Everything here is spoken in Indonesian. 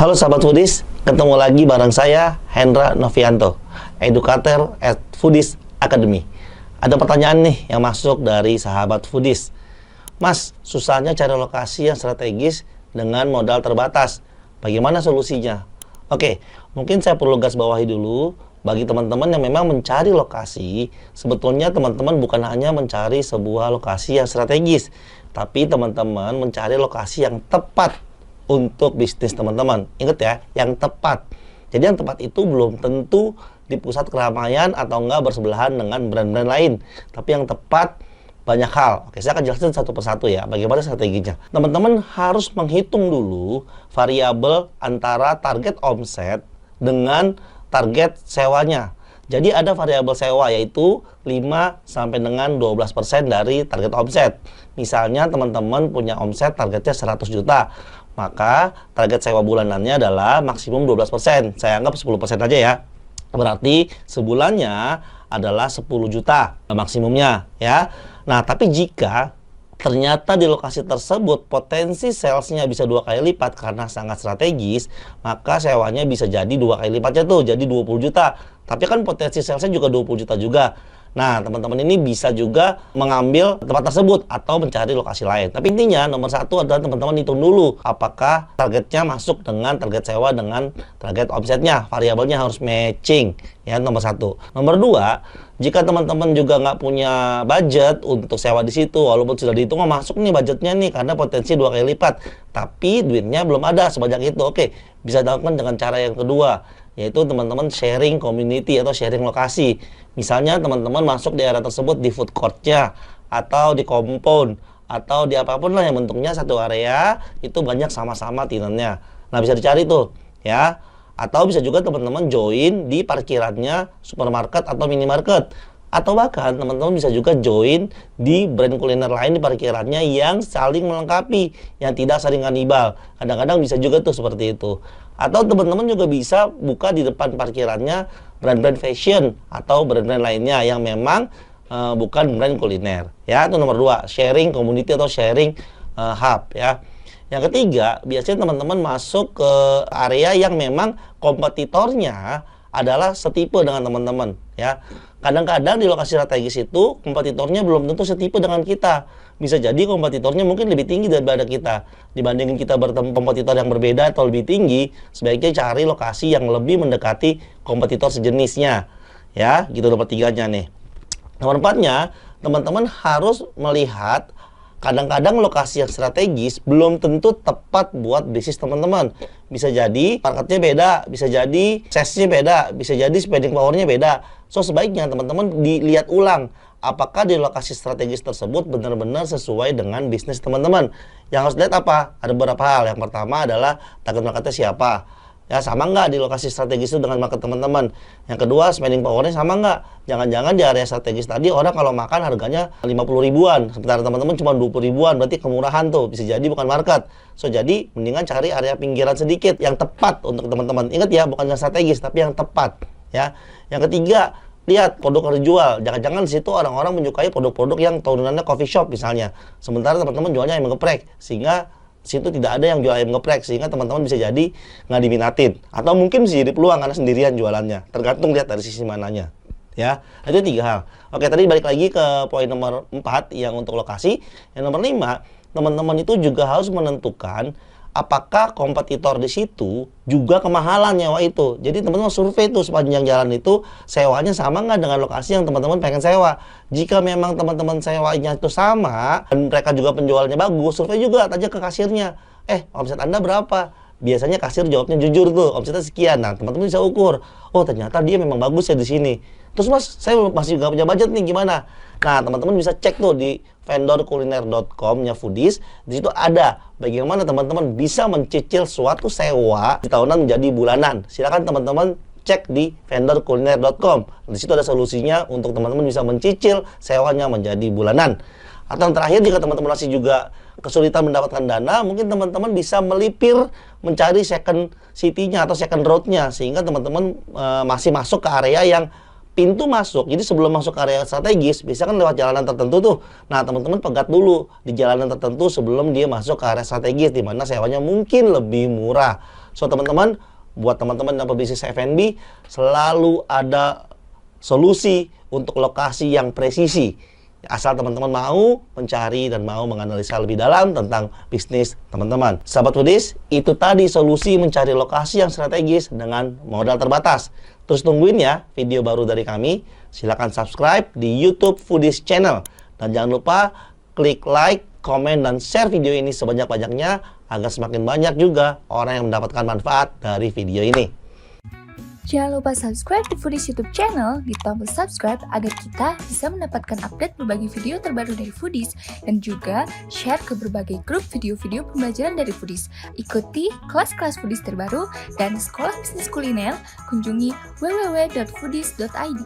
Halo sahabat foodies, ketemu lagi bareng saya Hendra Novianto, educator at Foodies Academy. Ada pertanyaan nih yang masuk dari sahabat foodies. Mas, susahnya cari lokasi yang strategis dengan modal terbatas. Bagaimana solusinya? Oke, mungkin saya perlu garis bawahi dulu. Bagi teman-teman yang memang mencari lokasi, sebetulnya teman-teman bukan hanya mencari sebuah lokasi yang strategis, tapi teman-teman mencari lokasi yang tepat untuk bisnis teman-teman. Ingat ya, yang tepat. Jadi yang tepat itu belum tentu di pusat keramaian atau enggak bersebelahan dengan brand-brand lain. Tapi yang tepat banyak hal. Oke, saya akan jelaskan satu persatu ya, bagaimana strateginya. Teman-teman harus menghitung dulu variabel antara target omset dengan target sewanya. Jadi ada variabel sewa yaitu 5 sampai dengan 12% dari target omset. Misalnya teman-teman punya omset targetnya 100 juta. Maka target sewa bulanannya adalah maksimum 12%. Saya anggap 10% aja ya. Berarti sebulannya adalah 10 juta maksimumnya ya. Nah, tapi jika ternyata di lokasi tersebut potensi salesnya bisa 2 kali lipat karena sangat strategis, maka sewanya bisa jadi 2 kali lipatnya tuh, jadi 20 juta. Tapi kan potensi salesnya juga 20 juta juga. Nah, teman-teman ini bisa juga mengambil tempat tersebut atau mencari lokasi lain. Tapi intinya nomor satu adalah teman-teman hitung dulu apakah targetnya masuk dengan target sewa dengan target omsetnya. Variabelnya harus matching ya, nomor satu. Nomor dua, jika teman-teman juga nggak punya budget untuk sewa di situ, walaupun sudah dihitung masuk nih budgetnya nih karena potensi 2 kali lipat, tapi duitnya belum ada sebanyak itu. Oke, bisa dilakukan dengan cara yang kedua, yaitu teman-teman sharing community atau sharing lokasi. Misalnya teman-teman masuk di area tersebut di food court-nya atau di compound atau di apapun lah yang bentuknya satu area itu banyak sama-sama tenantnya. Nah, bisa dicari tuh ya. Atau bisa juga teman-teman join di parkirannya supermarket atau minimarket. Atau bahkan teman-teman bisa juga join di brand kuliner lain di parkirannya yang saling melengkapi, yang tidak saling kanibal. Kadang-kadang bisa juga tuh seperti itu. Atau teman-teman juga bisa buka di depan parkirannya brand-brand fashion atau brand-brand lainnya yang memang bukan brand kuliner. Ya, itu nomor dua, sharing community atau sharing hub ya. Yang ketiga, biasanya teman-teman masuk ke area yang memang kompetitornya adalah setipe dengan teman-teman ya. Kadang-kadang di lokasi strategis itu kompetitornya belum tentu setipe dengan kita. Bisa jadi kompetitornya mungkin lebih tinggi daripada kita. Dibandingin kita bertemu kompetitor yang berbeda atau lebih tinggi, sebaiknya cari lokasi yang lebih mendekati kompetitor sejenisnya. Ya, gitu nomor tiganya nih. Nomor empatnya, teman-teman harus melihat kadang-kadang lokasi yang strategis belum tentu tepat buat bisnis teman-teman. Bisa jadi marketnya beda, bisa jadi size-nya beda, bisa jadi spending power-nya beda. So, sebaiknya teman-teman dilihat ulang apakah di lokasi strategis tersebut benar-benar sesuai dengan bisnis teman-teman. Yang harus lihat apa? Ada beberapa hal. Yang pertama adalah target marketnya siapa. Ya, sama nggak di lokasi strategis itu dengan market teman-teman. Yang kedua, spending power-nya sama nggak. Jangan-jangan di area strategis tadi orang kalau makan harganya 50 ribuan, sementara teman-teman cuma 20 ribuan, berarti kemurahan tuh. Bisa jadi bukan market. So, jadi mendingan cari area pinggiran sedikit yang tepat untuk teman-teman. Ingat ya, bukan yang strategis tapi yang tepat ya. Yang ketiga, lihat produk yang dijual. Jangan-jangan di situ orang-orang menyukai produk-produk yang turunannya coffee shop misalnya. Sementara teman-teman jualnya ayam geprek, sehingga situ tidak ada yang jual ayam geprek, sehingga teman-teman bisa jadi nggak diminatin. Atau mungkin bisa jadi peluang karena sendirian jualannya. Tergantung lihat dari sisi mananya. Ya, itu 3 hal. Oke, tadi balik lagi ke poin nomor 4 yang untuk lokasi. Yang nomor 5, teman-teman itu juga harus menentukan apakah kompetitor di situ juga kemahalan nyewa itu. Jadi teman-teman survei tuh sepanjang jalan itu sewanya sama nggak dengan lokasi yang teman-teman pengen sewa. Jika memang teman-teman sewanya itu sama dan mereka juga penjualannya bagus, survei juga tanya ke kasirnya, omset Anda berapa? Biasanya kasir jawabnya jujur tuh, omsetnya sekian. Nah, teman-teman bisa ukur, oh ternyata dia memang bagus ya di sini. Terus mas, saya masih nggak punya budget nih, gimana? Nah, teman-teman bisa cek tuh di vendorkuliner.com-nya Foodies. Di situ ada bagaimana teman-teman bisa mencicil suatu sewa di tahunan menjadi bulanan. Silakan teman-teman cek di vendorkuliner.com. Di situ ada solusinya untuk teman-teman bisa mencicil sewanya menjadi bulanan. Atau yang terakhir, jika teman-teman masih juga kesulitan mendapatkan dana, mungkin teman-teman bisa melipir mencari second city-nya atau second road-nya, sehingga teman-teman masih masuk ke area yang pintu masuk. Jadi sebelum masuk ke area strategis, biasanya kan lewat jalanan tertentu tuh. Nah, teman-teman pegat dulu di jalanan tertentu sebelum dia masuk ke area strategis, di mana sewanya mungkin lebih murah. So, teman-teman, buat teman-teman yang pebisnis F&B, selalu ada solusi untuk lokasi yang presisi. Asal teman-teman mau mencari dan mau menganalisa lebih dalam tentang bisnis teman-teman. Sahabat Foodies, itu tadi solusi mencari lokasi yang strategis dengan modal terbatas. Terus tungguin ya video baru dari kami. Silahkan subscribe di YouTube Foodies Channel. Dan jangan lupa klik like, komen, dan share video ini sebanyak-banyaknya agar semakin banyak juga orang yang mendapatkan manfaat dari video ini. Jangan lupa subscribe di Foodies YouTube channel di tombol subscribe agar kita bisa mendapatkan update berbagai video terbaru dari Foodies dan juga share ke berbagai grup video-video pembelajaran dari Foodies. Ikuti kelas-kelas Foodies terbaru dan sekolah bisnis kuliner, kunjungi www.foodies.id.